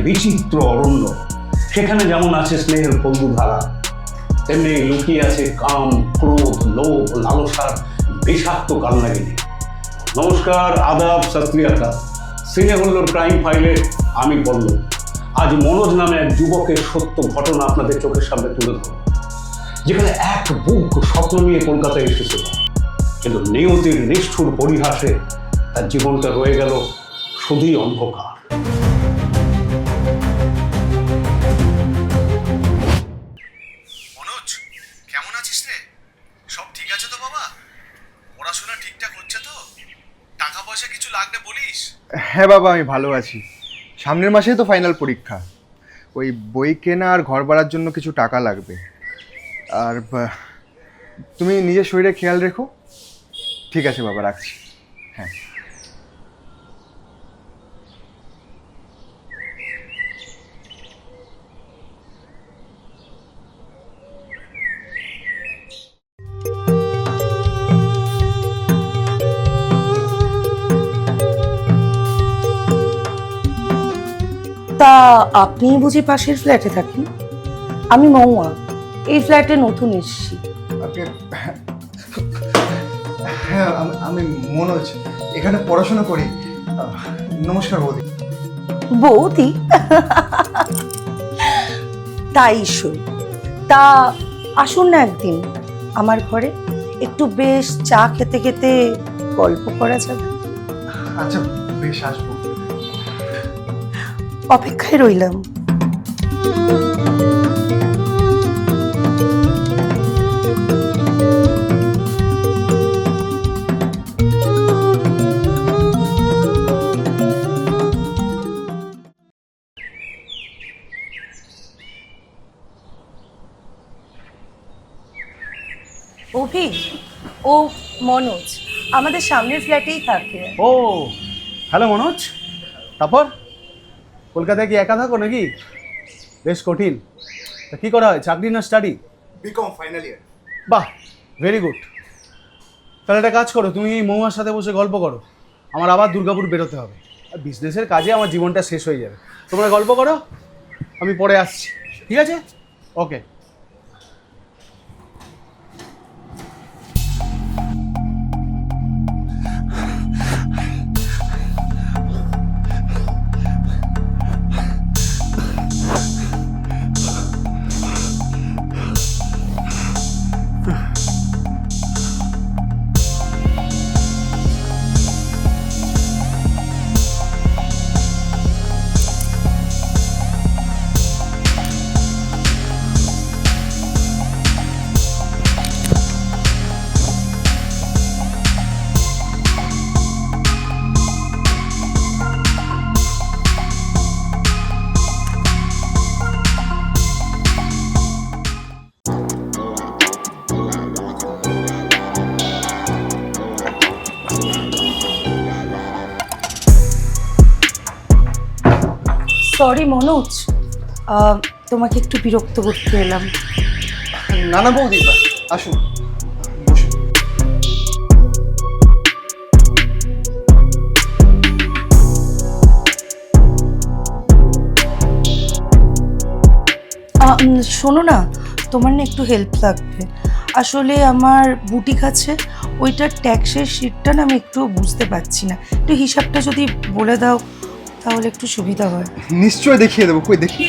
বিচিত্র অরণ্য। সেখানে যেমন আছে স্নেহের ফলদুধারা, তেমনি লুকিয়ে আছে কাম, ক্রোধ, লোভ, লালসার বিষাক্ত কালনাগিনী। নমস্কার, আদাব, সত শ্রী আকাল। সিনেহল্লোর ক্রাইম ফাইলে আমি পল্লব। আজ মনোজ নামে এক যুবকের সত্য ঘটনা আপনাদের চোখের সামনে তুলে ধরব, যেখানে এক বুক স্বপ্ন নিয়ে কলকাতায় এসেছিল, কিন্তু নিয়তির নিষ্ঠুর পরিহাসে তার জীবনটা রয়ে গেল শুধুই অন্ধকার। মনোজ, কেমন আছিস রে? সব ঠিক আছে তো বাবা? পড়াশোনা ঠিকঠাক হচ্ছে তো? টাকা পয়সা কিছু লাগলে বলিস। হ্যাঁ বাবা, আমি ভালো আছি। সামনের মাসেই তো ফাইনাল পরীক্ষা। ওই বই কেনা আর ঘর ভাড়ার জন্য কিছু টাকা লাগবে। আর তুমি নিজের শরীরে খেয়াল রেখো। ঠিক আছে বাবা, রাখছি। হ্যাঁ। তা আপনি বুঝি পাশের ফ্ল্যাটে থাকেন? আমি মৌয়া, এই ফ্ল্যাটে নতুন এসেছি। আপনি? হ্যাঁ, আমি মনোজ, এখানে পড়াশোনা করি। নমস্কার বৌদি। বৌদি? তাই শুন। তা আসুন না একদিন আমার ঘরে, একটু বেশ চা খেতে খেতে গল্প করা যাবে। আচ্ছা, বেশ, আসবো। অপেক্ষায় রইলাম। অভি, ও মনোজ আমাদের সামনের ফ্ল্যাটেই থাকে। ও, হ্যালো মনোজ। তারপর কলকাতায় কি একা থাকো নাকি? বেশ কঠিন। তা কী করা হয়, চাকরি না স্টাডি? BCom final year. বাহ, ভেরি গুড। তাহলে একটা কাজ করো, তুমি মৌমার সাথে বসে গল্প করো। আমার আবার দুর্গাপুর বেরোতে হবে, আর বিজনেসের কাজে আমার জীবনটা শেষ হয়ে যাবে। তোমরা গল্প করো, আমি পরে আসছি, ঠিক আছে? ওকে। সরি মনোজ, তোমাকে একটু বিরক্ত করতে এলাম। না না বৌদি, আসুন, বসুন। শোনো না, তোমার না একটু হেল্প লাগবে। আসলে আমার বুটিক আছে, ওইটার ট্যাক্সের শিটটা না আমি একটু বুঝতে পারছি না। একটু হিসাবটা যদি বলে দাও তাহলে একটু সুবিধা হয়। নিশ্চয় দেখিয়ে দেবো, কই দেখি।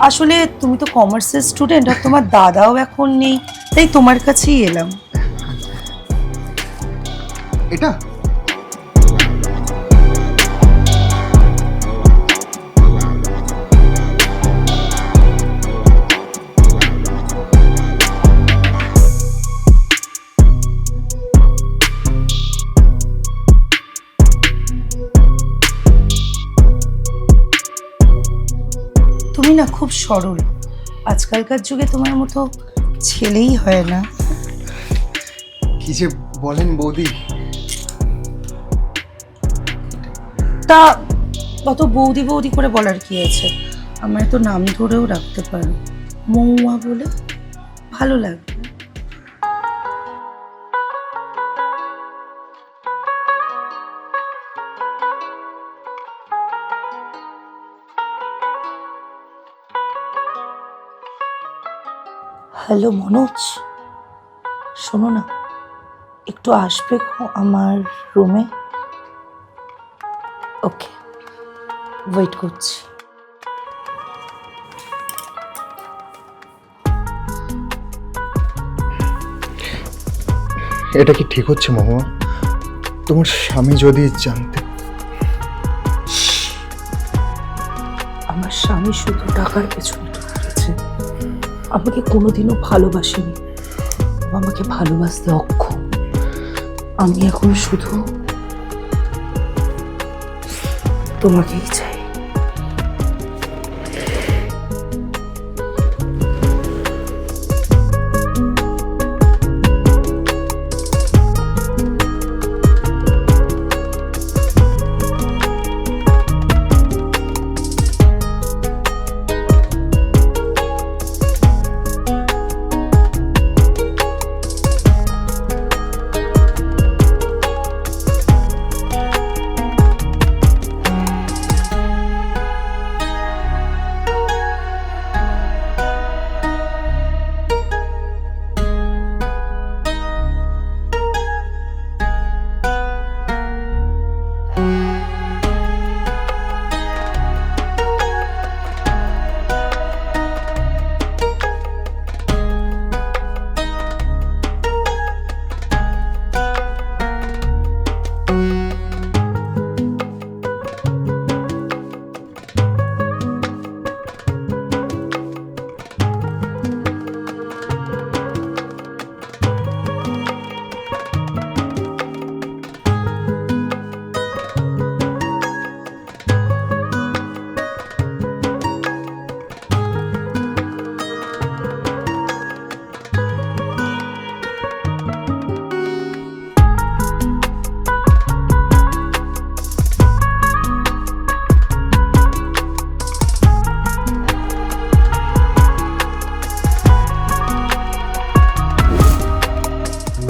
আসলে তুমি তো কমার্সের স্টুডেন্ট, আর তোমার দাদাও এখন নেই, তাই তোমার কাছেই এলাম। এটা তুমি না খুব সরল, আজকালকার যুগে তোমার মতো ছেলেই হয় না। কি যে বলেন বৌদি। তা অত বৌদি বৌদি করে বলার কি আছে, আমায় তো নাম ধরেও রাখতে পারো, মৌয়া বলে, ভালো লাগবে। হ্যালো মনোজ, শোনো না, একটু আসবে গো আমার রুমে? ওকে, ওয়েট করছি। এটা কি ঠিক হচ্ছে মহুয়া? তোমার স্বামী যদি জানতে। আমার স্বামী শুধু টাকার পেছনে ঘুরেছে, আমাকে কোনোদিনও ভালোবাসেনি। ও আমাকে ভালোবাসতে অক্ষম। আমি এখন শুধু তোমাকেই চাই।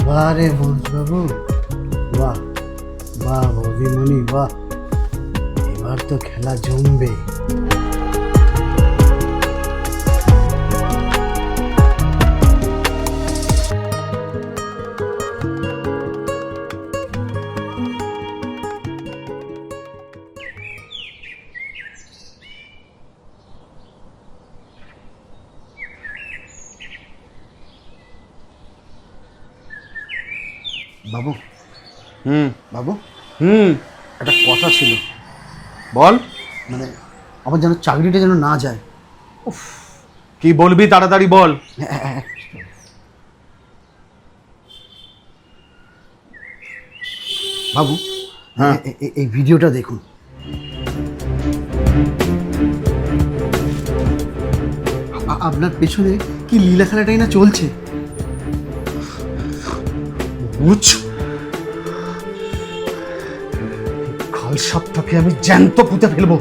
বাহ রে বাবু, বাহ বাহ বৌদিমণি, বাহ, এবার তো খেলা জমবে। বাবু, বাবু, একটা কথা ছিল। বল। মানে আমার যেন চাকরিটা যেন না যায়। কি বলবি তাড়াতাড়ি বল। বাবু, হ্যাঁ। এই ভিডিওটা দেখুন। আপনার পেছনে কি লীলা খেলাটাই না চলছে। বুঝ, কাল সপ্তাহে আমি জ্যান্ত পুঁতে ফেলবো।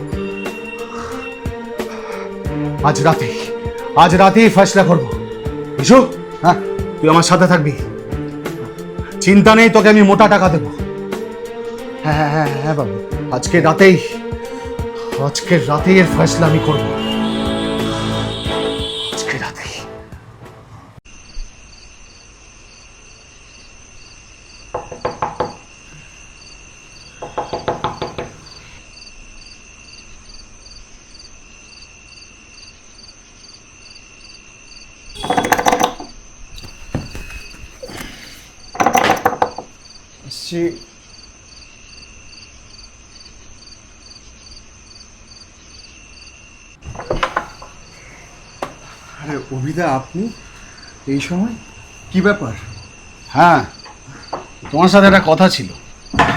আজ রাতেই ফয়সলা করবো। বিশু, হ্যাঁ, তুই আমার সাথে থাকবি। চিন্তা নেই, তোকে আমি মোটা টাকা দেবো। হ্যাঁ হ্যাঁ হ্যাঁ হ্যাঁ বাবু। আজকে রাতেই এর ফয়সলা আমি করবো। আজকে রাতেই। আরে অভিদা, আপনি এই সময়? কি ব্যাপার? হ্যাঁ, তোমার সাথে একটা কথা ছিল।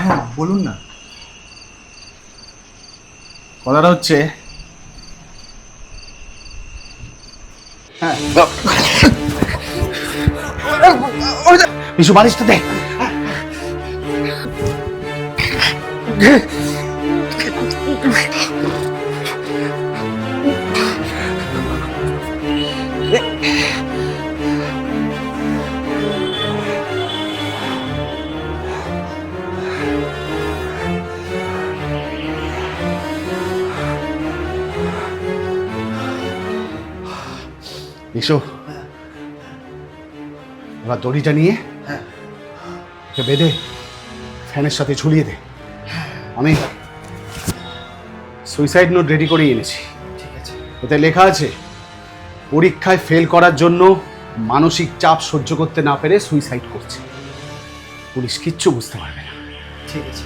হ্যাঁ বলুন না। কথাটা হচ্ছে, বিশু বালিশটা দে। বিশু, এবার দড়িটা নিয়ে ওকে বেঁধে ফ্যানের সাথে ঝুলিয়ে দে। আমি সুইসাইড নোট রেডি করে এনেছি। ঠিক আছে। এতে লেখা আছে, পরীক্ষায় ফেল করার জন্য মানসিক চাপ সহ্য করতে না পেরে সুইসাইড করছে। পুলিশ কিচ্ছু বুঝতে পারবে না। ঠিক আছে।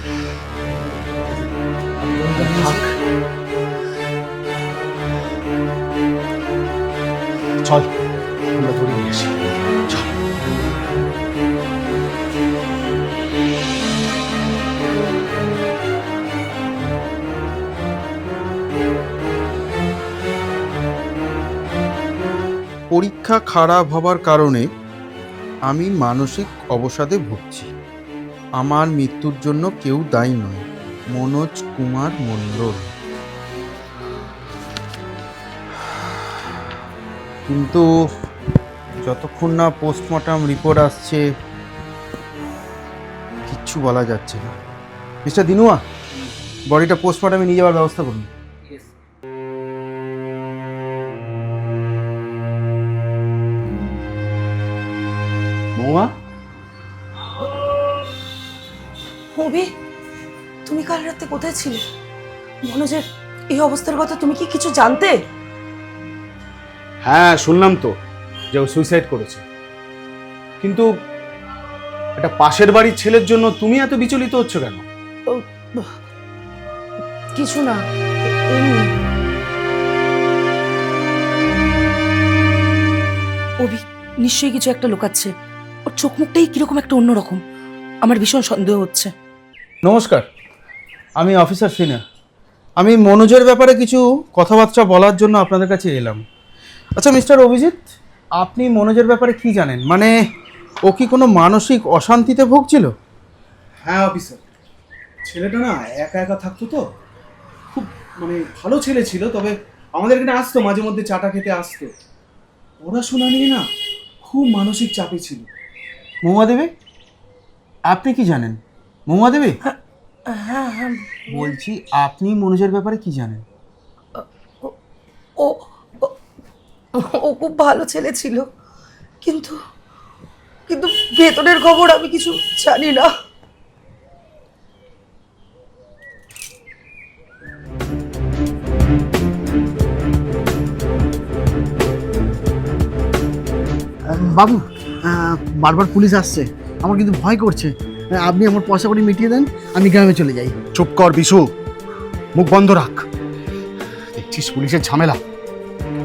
চল আমরা দড়ি নিয়ে আসি। চল। পরীক্ষা খারাপ হবার কারণে আমি মানসিক অবসাদে ভুগছি। আমার মৃত্যুর জন্য কেউ দায়ী নয়। মনোজ কুমার মণ্ডল। কিন্তু যতক্ষণ না পোস্টমর্টম রিপোর্ট আসছে কিচ্ছু বলা যাচ্ছে না। মিস্টার দিনুয়া, বডিটা পোস্টমর্টমে নিয়ে যাওয়ার ব্যবস্থা করুন। মৌমা, অভি, তুমি কাল রাতে কোথায় ছিলে? মনোজের এই অবস্থার কথা তুমি কি কিছু জানতে? হ্যাঁ শুনলাম তো যে ও সুইসাইড করেছে, কিন্তু একটা পাশের বাড়ির ছেলের জন্য তুমি এত বিচলিত হচ্ছ কেন? কিছু না, এমনি। অভি নিশ্চয়ই কিছু একটা লুকাচ্ছে। ওর চোখ মুখটাই কিরকম একটা অন্যরকম। আমার ভীষণ সন্দেহ হচ্ছে। নমস্কার, আমি অফিসার সিনিয়র। আমি মনোজের ব্যাপারে কিছু কথাবার্তা বলার জন্য আপনাদের কাছে এলাম। আচ্ছা মিস্টার অভিজিৎ, আপনি মনোজের ব্যাপারে কি জানেন? মানে ও কি কোনো মানসিক অশান্তিতে ভুগছিল? হ্যাঁ অফিসার, ছেলেটা না একা একা থাকতো তো, খুব মানে ভালো ছেলে ছিল। তবে আমাদের এখানে আসতো, মাঝে মধ্যে চাটা খেতে আসতো। পড়াশোনা নিয়ে না খুব মানসিক চাপে ছিল। মৌমা দেবী, আপনি কি জানেন? মৌমা দেবী, হ্যাঁ হ্যাঁ, বলছি আপনি মনোজের ব্যাপারে কি জানেন? ও ও- ও খুব ভালো ছেলে ছিল, কিন্তু কিন্তু ভেতরের খবর আমি কিছু জানি না। বাবু, বারবার পুলিশ আসছে, আমার কিন্তু ভয় করছে। আপনি আমার পয়সা করে মিটিয়ে দেন, আমি গ্রামে চলে যাই। চুপ কর বিশু, মুখ বন্ধ রাখ। দেখছিস পুলিশের ঝামেলা,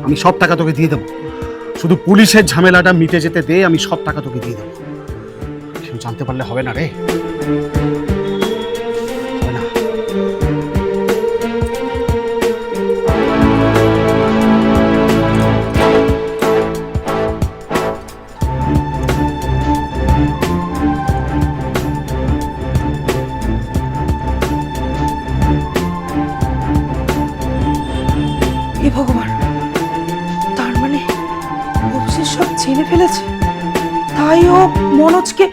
আমি সব টাকা তোকে দিয়ে দেবো। শুধু পুলিশের ঝামেলাটা মিটে যেতে দে, আমি সব টাকা তোকে দিয়ে দেবো। কেউ জানতে পারলে হবে না রে, হবে না। হে ভগবান, তার মানে অবশেষ সব জেনে ফেলেছে, তাই ও মনোজকে।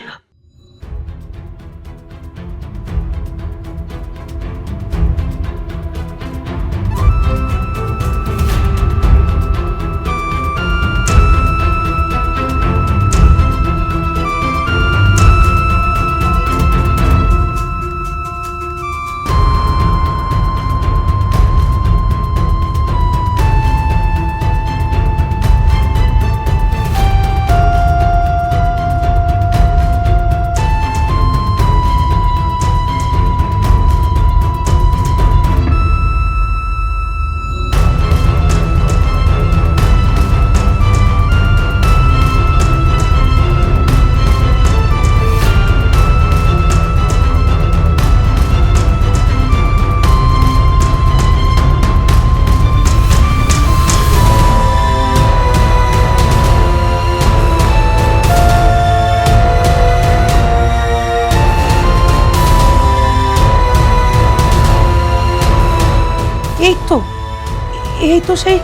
এই তো সেই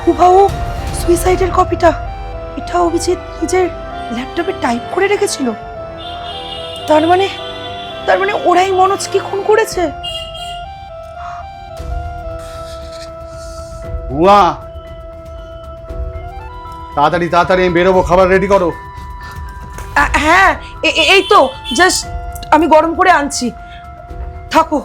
হুবাহু সুইসাইডের কপিটা। এটা অভিজিৎ নিজের ল্যাপটপে টাইপ করে রেখেছিল। তার মানে ওরাই মনোজকে খুন করেছে। হুয়া, তাড়াতাড়ি তাড়াতাড়ি আমি বেরোবো, খাবার রেডি করো। হ্যাঁ, এই তো জাস্ট আমি গরম করে আনছি, থাকো।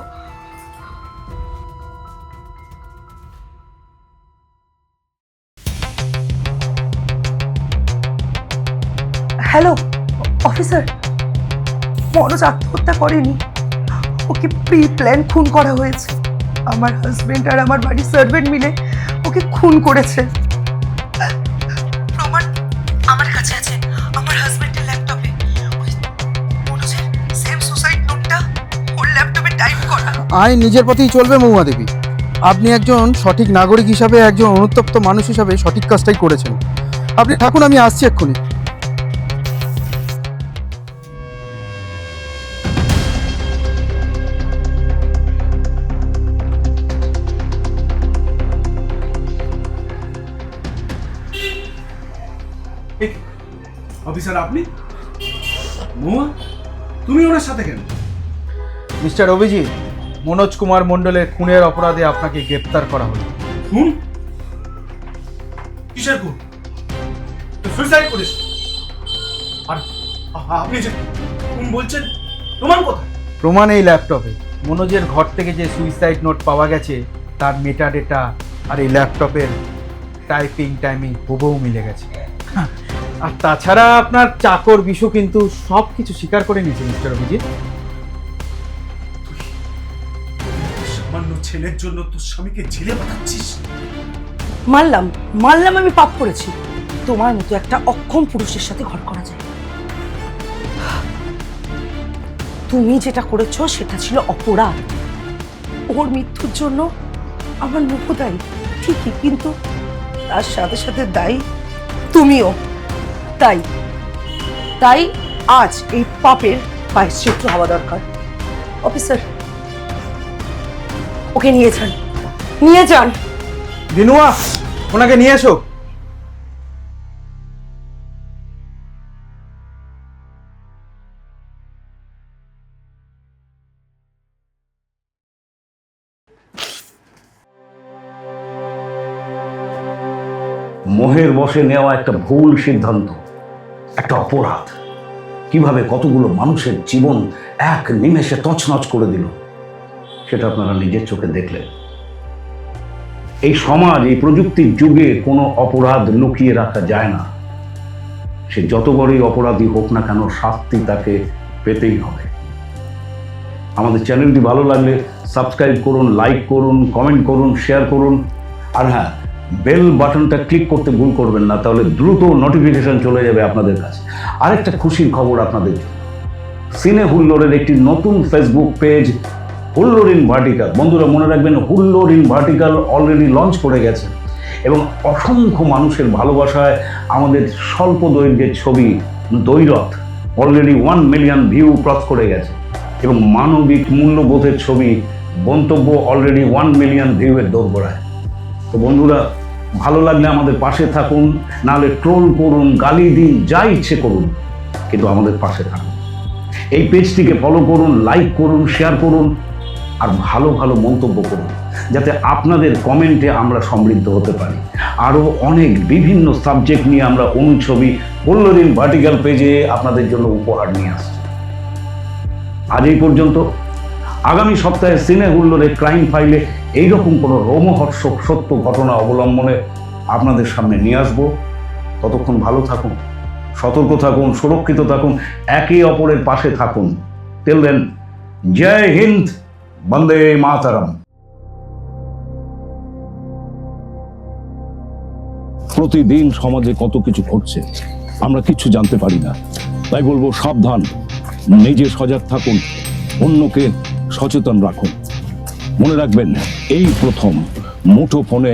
হ্যালো অফিসার, মনোজ আত্মহত্যা করেনি, ওকে প্রি প্ল্যান খুন করা হয়েছে। আমার হাজবেন্ড আর আমার বাড়ির সার্ভেন্ট মিলে ওকে খুন করেছে। প্রমাণ আমার কাছে আছে, আমার হাজবেন্ডের ল্যাপটপে মনোজের সেম সুসাইড নোটটা ওর ল্যাপটপে টাইপ করা। আইন নিজের পথেই চলবে মহুয়া দেবী। আপনি একজন সঠিক নাগরিক হিসাবে, একজন অনুতপ্ত মানুষ হিসাবে সঠিক কাজটাই করেছেন। আপনি থাকুন, আমি আসছি এক্ষুনি। অফিসার আপনি? মহুয়া, তুমি ওনার সাথে কেন? মিস্টার অভিজিৎ, মনোজ কুমার মণ্ডলের খুনের অপরাধে আপনাকে গ্রেপ্তার করা হলো। খুন? কিসের খুন? সুইসাইড করিস? আর আপনি যে খুন বলছেন, প্রমাণ কোথায়? প্রমাণ এই ল্যাপটপে। মনোজের ঘর থেকে যে সুইসাইড নোট পাওয়া গেছে তার মেটা ডেটা আর এই ল্যাপটপের টাইমিং হুবহু মিলে গেছে। আর তাছাড়া আপনার চাকর বিশু কিন্তু সব কিছু স্বীকার করে নিয়েছে মিস্টার অভিজিৎ। সামান্য ছেলের জন্য তোর স্বামীকে জেলে পাঠাচ্ছিস? মানলাম আমি পাপ করেছি। তোমার মতো একটা অক্ষম পুরুষের সাথে ঘর করা যায়। তুমি যেটা করেছো সেটা ছিল অপরাধ। ওর মৃত্যুর জন্য আমার মুখ দায়ী ঠিকই, কিন্তু তার সাথে সাথে দায়ী তুমিও। তাই আজ এই পাপের প্রায়শ্চিত্ত হওয়া দরকার। অফিসার, ওকে নিয়ে যান। দিনুয়া, ওনাকে নিয়ে এসো। মোহের বশে নেওয়া একটা ভুল সিদ্ধান্ত, একটা অপরাধ কিভাবে কতগুলো মানুষের জীবন এক নিমেষে তছনছ করে দিল, সেটা আপনারা নিজের চোখে দেখলেন। এই সমাজ, এই প্রযুক্তির যুগে কোনো অপরাধ লুকিয়ে রাখা যায় না। সে যত বড়ই অপরাধী হোক না কেন, শাস্তি তাকে পেতেই হবে। আমাদের চ্যানেলটি ভালো লাগলে সাবস্ক্রাইব করুন, লাইক করুন, কমেন্ট করুন, শেয়ার করুন। আর হ্যাঁ, বেল বাটনটা ক্লিক করতে ভুল করবেন না, তাহলে দ্রুত নোটিফিকেশন চলে যাবে আপনাদের কাছে। আরেকটা খুশির খবর আপনাদের জন্য, সিনে হুল্লোড়ের একটি নতুন ফেসবুক পেজ, হুল্লোড় ইন ভার্টিক্যাল। বন্ধুরা মনে রাখবেন, হুল্লোড় ইন ভার্টিক্যাল অলরেডি লঞ্চ করে গেছে এবং অসংখ্য মানুষের ভালোবাসায় আমাদের স্বল্প দৈর্ঘ্যের ছবি দৈরথ অলরেডি 1 মিলিয়ন ভিউ ক্রস করে গেছে এবং মানবিক মূল্যবোধের ছবি গন্তব্য অলরেডি 1 মিলিয়ন ভিউয়ের দোরগোড়ায়। তো বন্ধুরা, ভালো লাগলে আমাদের পাশে থাকুন, নাহলে ট্রোল করুন, গালি দিন, যা ইচ্ছে করুন, কিন্তু আমাদের পাশে থাকুন। এই পেজটিকে ফলো করুন, লাইক করুন, শেয়ার করুন আর ভালো ভালো মন্তব্য করুন, যাতে আপনাদের কমেন্টে আমরা সমৃদ্ধ হতে পারি। আরও অনেক বিভিন্ন সাবজেক্ট নিয়ে আমরা অনুছবি হুল্লোড় ইন ভার্টিক্যাল পেজে আপনাদের জন্য উপহার নিয়ে আসছি। আজ এই পর্যন্ত। আগামী সপ্তাহে সিনে হুল্লোড়ে ক্রাইম ফাইলে এইরকম কোনো রোমহর্ষক সত্য ঘটনা অবলম্বনে আপনাদের সামনে নিয়ে আসবো। ততক্ষণ ভালো থাকুন, সতর্ক থাকুন, সুরক্ষিত থাকুন, একে অপরের পাশে থাকুন। টিল দেন, জয় হিন্দ, বন্দে মাতরম। প্রতিদিন সমাজে কত কিছু ঘটছে, আমরা কিছু জানতে পারি না। তাই বলবো, সাবধান, নিজে সজাগ থাকুন, অন্যকে সচেতন রাখুন। মনে রাখবেন, এই প্রথম মুঠো ফোনে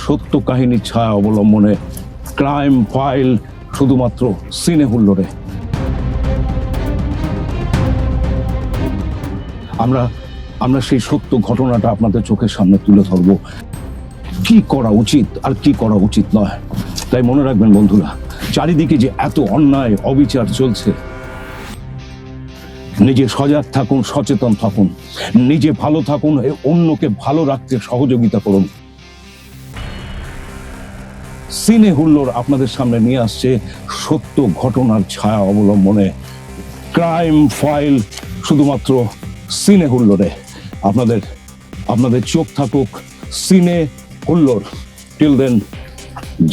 সত্য কাহিনীর ছায়া অবলম্বনে ক্রাইম ফাইল, শুধুমাত্র সিনে হুল্লোড়ে। আমরা সেই সত্য ঘটনাটা আপনাদের চোখের সামনে তুলে ধরব, কি করা উচিত আর কি করা উচিত নয়। তাই মনে রাখবেন বন্ধুরা, চারিদিকে যে এত অন্যায় অবিচার চলছে, নিজে সজাগ থাকুন, সচেতন থাকুন, নিজে ভালো থাকুন, অন্যকে ভালো রাখতে সহযোগিতা করুন। সিনে হুল্লোড় আপনাদের সামনে নিয়ে আসছে সত্য ঘটনার ছায়া অবলম্বনে ক্রাইম ফাইল, শুধুমাত্র সিনে হুল্লোড়ে। আপনাদের চোখ থাকুক সিনে হুল্লোড়। টিল দেন,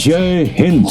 জয় হিন্দ।